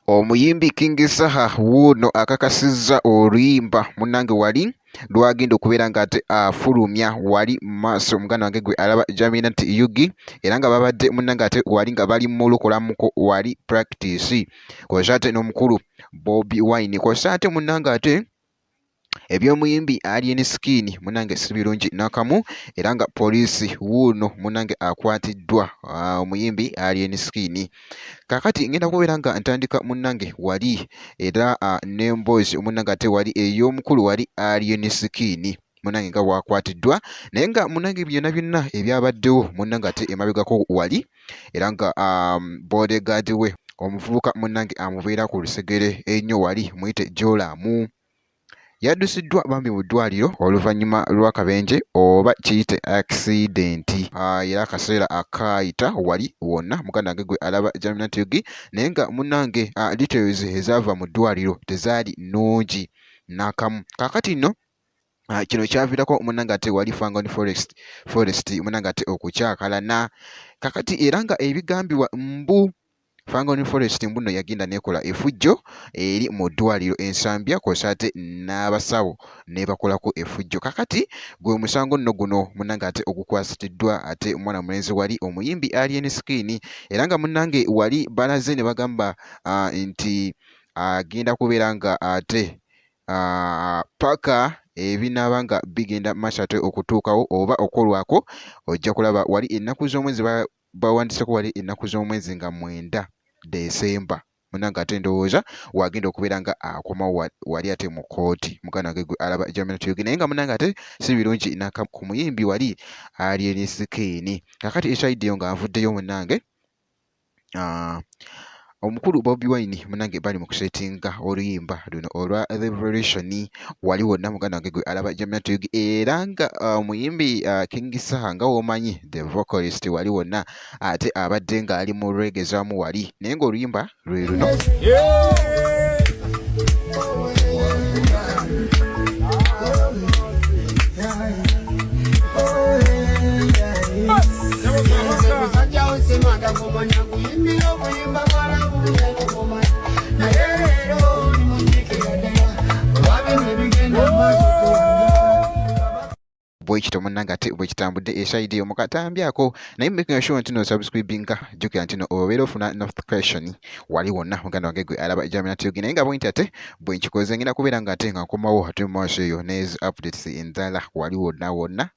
Omuyimbi King Saha wuuno akakasizza oluyimba munnange wali lwagenda okubeera ng'ate afulumya wali mu maaso muganda wange gwe alaba Jaminant Yugi era nga babadde munnange ate wali nga bali mu lukolamuko wali practice kw'ossa ate n'omukulu Bobi Wine kw'ossa ate munnange ate eby'omuyimbi Alien Skin munnange si birungi n'akamu era nga poliisi wuuno munnange akwatiddwa omuyimbi Alien Skin. Kaakati ngenda kubeera nga ntandika munnange wali era n'emboozi munnange ate wali ey'omukulu wali Alien Skin munnange nga bwakwatiddwa naye nga munnange byonna byonna ebyabaddewo munnange ate emabegako wali era nga bodyguard we omuvubuka munnange amubeera ku lusegere ennyo wali muyite Joramu yaddusiddwa bambi mu ddwaliro oluvannyuma lw'akabenje oba kiyite accident era akaseera akaayita wali wonna muganda wange gwe alaba Jaminant Yugi naye nga munnange details ezaava mu ddwaliro tezaali nnungi n'akamu. Kaakati nno kino kyaviirako munnange ate wali Fangon Forest munnange ate okukyakalana kaakati era nga ebigambibwa mbu Fangon Forest mbuno yagenda nekola effujjo eri mu ddwaliro ensambya kw'ossa ate n'abasawo ne bakolako effujjo. Kakati gwe musango nno guno munnange ate ogukwasitiddwa ate omwana mulenzi wali omuyimbi Alien Skin era nga munnange wali balaze ne bagamba nti agenda kubeera nga ate paka ebinaaba nga bigenda maaso ate okutuukawo oba okolwako ojja kulaba wali ennaku z'omwezi bawandiseko wali ennaku z'omwezi nga 9 Desemba munnange ate ndowooza wagenda okubeera nga akomawo wali ate mu kkooti muganda wange gwe alaba Jaminant Yugi naye nga munnange ate si birungi ku muyimbi wali Alien Skin. Kakati ekyayiddeyo nga nvuddeyo munnange omukulu Bobi Wine munnange bali mu kusetinga oluyimba luno olwa Revolution wali wonna muganda wange gwe alaba Jaminant Yugi era nga omuyimbi King Saha nga womanyi the vocalist wali wonna ate abadde nga ali mu lwegezaamu wali naye ng'oluyimba lwe luno. Bwekito munnange ate bwekitambudde esayidi mu katambyako naye making sure nti no subscribinga jjukira nti no obeera ofuna notification wali wonna muganda wange gwe alaba Jaminant Yugi naye nga bwenti ate bwe nkikoze ngenda kubeera nga ate nga nkomawo ate mu maaso eyo n'ezi updates endala wali wonna